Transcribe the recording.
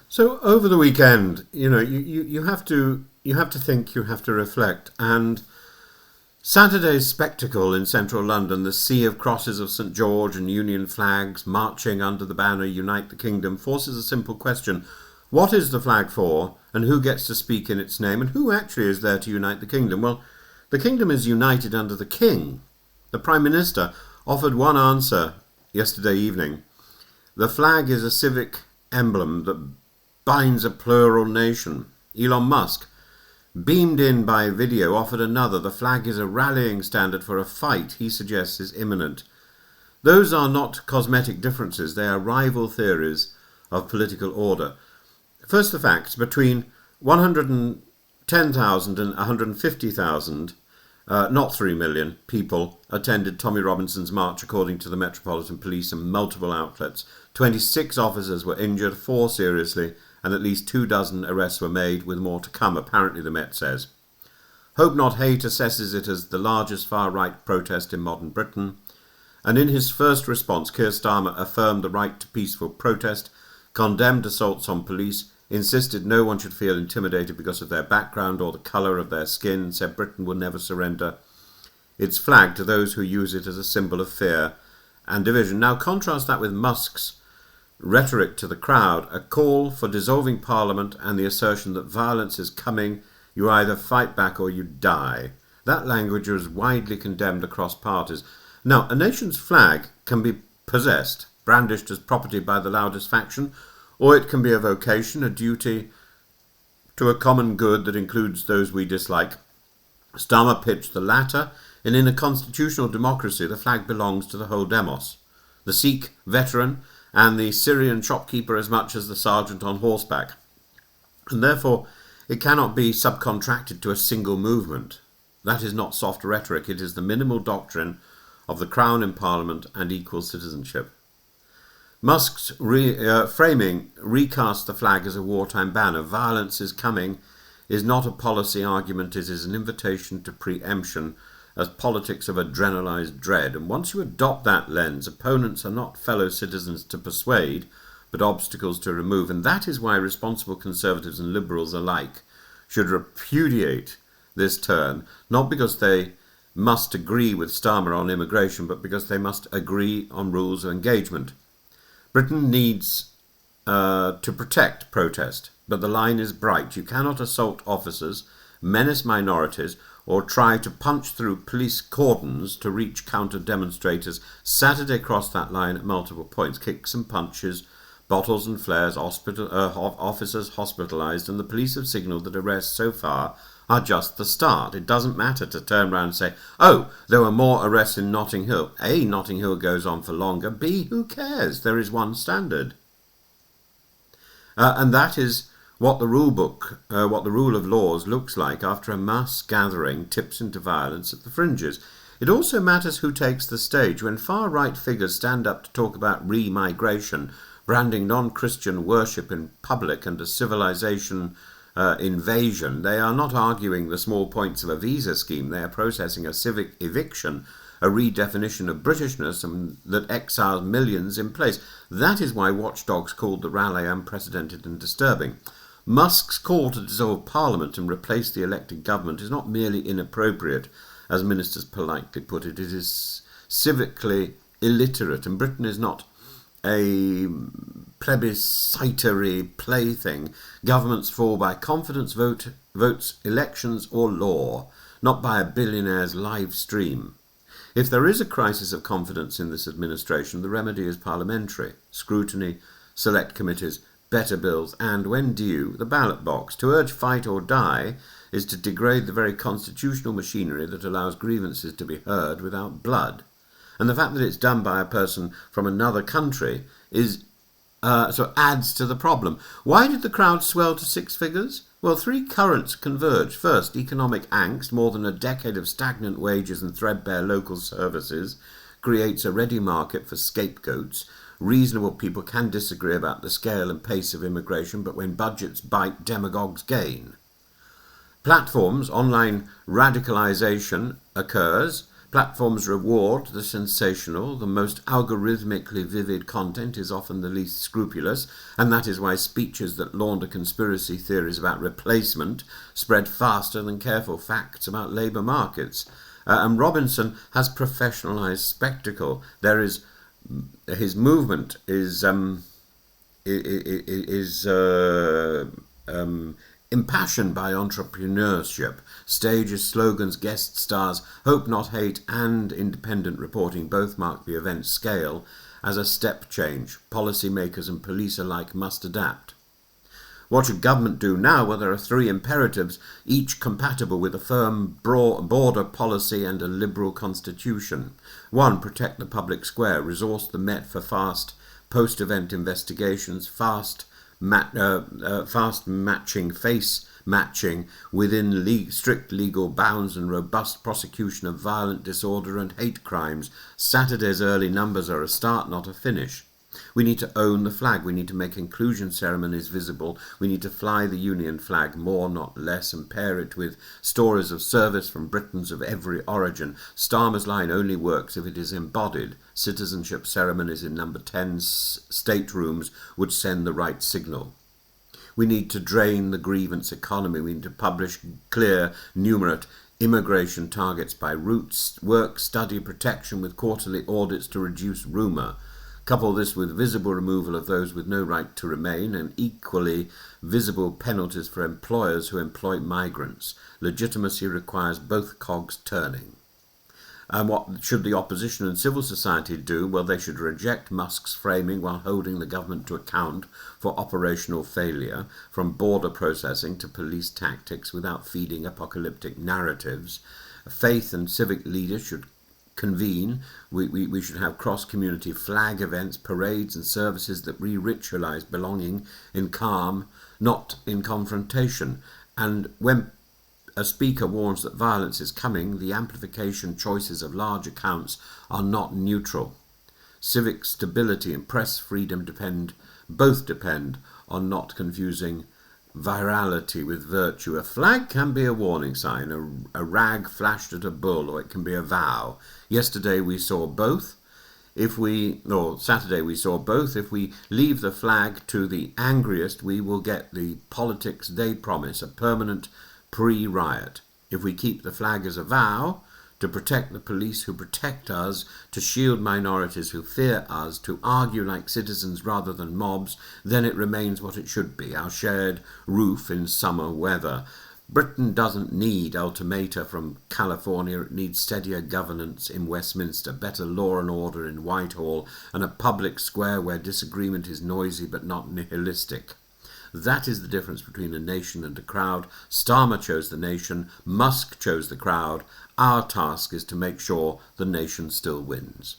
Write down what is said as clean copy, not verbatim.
So over the weekend, you have to think, you have to reflect, and Saturday's spectacle in central London, the sea of crosses of St George and Union flags marching under the banner Unite the Kingdom, forces a simple question: what is the flag for, and who gets to speak in its name, and who actually is there to unite the kingdom? Well, the kingdom is united under the king. The Prime Minister offered one answer yesterday evening. The flag is a civic emblem that binds a plural nation. Elon Musk, beamed in by video, offered another. The flag is a rallying standard for a fight he suggests is imminent. Those are not cosmetic differences, they are rival theories of political order. First, the facts. Between 110,000 and 150,000, not 3 million, people attended Tommy Robinson's march, according to the Metropolitan Police and multiple outlets. 26 officers were injured, 4 seriously, and at least 24 arrests were made, with more to come, apparently, the Met says. Hope Not Hate assesses it as the largest far-right protest in modern Britain, and in his first response, Keir Starmer affirmed the right to peaceful protest, condemned assaults on police, insisted no one should feel intimidated because of their background or the colour of their skin, and said Britain will never surrender its flag to those who use it as a symbol of fear and division. Now contrast that with Musk's rhetoric to the crowd, a call for dissolving Parliament and the assertion that violence is coming, you either fight back or you die. That language was widely condemned across parties. Now, a nation's flag can be possessed, brandished as property by the loudest faction, or it can be a vocation, a duty to a common good that includes those we dislike. Starmer pitched the latter, and in a constitutional democracy, the flag belongs to the whole demos. The Sikh veteran and the Syrian shopkeeper as much as the sergeant on horseback. And therefore, it cannot be subcontracted to a single movement. That is not soft rhetoric, it is the minimal doctrine of the Crown in Parliament and equal citizenship. Musk's framing recast the flag as a wartime banner. Violence is coming is not a policy argument, it is an invitation to preemption as politics of adrenalized dread. And once you adopt that lens, opponents are not fellow citizens to persuade, but obstacles to remove. And that is why responsible Conservatives and Liberals alike should repudiate this turn, not because they must agree with Starmer on immigration, but because they must agree on rules of engagement. Britain needs to protect protest, but the line is bright. You cannot assault officers, menace minorities, or try to punch through police cordons to reach counter-demonstrators. Saturday crossed that line at multiple points. Kicks and punches, bottles and flares, officers hospitalised, and the police have signalled that arrests so far are just the start. It doesn't matter to turn around and say, oh, there were more arrests in Notting Hill. A, Notting Hill goes on for longer. B, who cares? There is one standard. And that is what the rule book, what the rule of laws looks like after a mass gathering tips into violence at the fringes. It also matters who takes the stage. When far-right figures stand up to talk about re-migration, branding non-Christian worship in public and a civilization invasion, they are not arguing the small points of a visa scheme. They are processing a civic eviction, a redefinition of Britishness that exiles millions in place. That is why watchdogs called the rally unprecedented and disturbing. Musk's call to dissolve Parliament and replace the elected government is not merely inappropriate, as ministers politely put it. It is civically illiterate, and Britain is not a plebiscitary plaything. Governments fall by confidence votes, elections, or law, not by a billionaire's live stream. If there is a crisis of confidence in this administration, the remedy is parliamentary scrutiny, select committees, better bills, and, when due, the ballot box. To urge fight or die is to degrade the very constitutional machinery that allows grievances to be heard without blood. And the fact that it's done by a person from another country adds to the problem. Why did the crowd swell to 6 figures? Well, 3 currents converge. First, economic angst. More than a decade of stagnant wages and threadbare local services creates a ready market for scapegoats. Reasonable people can disagree about the scale and pace of immigration, but when budgets bite, demagogues gain. Platforms, online radicalisation occurs. Platforms reward the sensational. The most algorithmically vivid content is often the least scrupulous, and that is why speeches that launder conspiracy theories about replacement spread faster than careful facts about labour markets. And Robinson has professionalised spectacle. There is his movement is impassioned by entrepreneurship, stages, slogans, guest stars, hope not hate, and independent reporting both mark the event's scale as a step change. Policymakers and police alike must adapt. What should government do now? Well, there are three imperatives, each compatible with a firm border policy and a liberal constitution. 1. Protect the public square. Resource the Met for fast post-event investigations, fast matching, face matching within strict legal bounds, and robust prosecution of violent disorder and hate crimes. Saturday's early numbers are a start, not a finish. We need to own the flag. We need to make inclusion ceremonies visible. We need to fly the Union flag more, not less, and pair it with stories of service from Britons of every origin. Starmer's line only works if it is embodied. Citizenship ceremonies in number 10 staterooms would send the right signal. We need to drain the grievance economy. We need to publish clear, numerate immigration targets by routes, work, study, protection with quarterly audits to reduce rumour. Couple this with visible removal of those with no right to remain, and equally visible penalties for employers who employ migrants. Legitimacy requires both cogs turning. And what should the opposition and civil society do? Well, they should reject Musk's framing while holding the government to account for operational failure, from border processing to police tactics, without feeding apocalyptic narratives. Faith and civic leaders should convene. We should have cross-community flag events, parades and services that re-ritualise belonging in calm, not in confrontation. And when a speaker warns that violence is coming, the amplification choices of large accounts are not neutral. Civic stability and press freedom both depend on not confusing virality with virtue. A flag can be a warning sign, a rag flashed at a bull, or it can be a vow. Saturday we saw both. If we leave the flag to the angriest, we will get the politics they promise, a permanent pre-riot. If we keep the flag as a vow, to protect the police who protect us, to shield minorities who fear us, to argue like citizens rather than mobs, then it remains what it should be, our shared roof in summer weather. Britain doesn't need ultimata from California, it needs steadier governance in Westminster, better law and order in Whitehall, and a public square where disagreement is noisy but not nihilistic. That is the difference between a nation and a crowd. Starmer chose the nation, Musk chose the crowd. Our task is to make sure the nation still wins.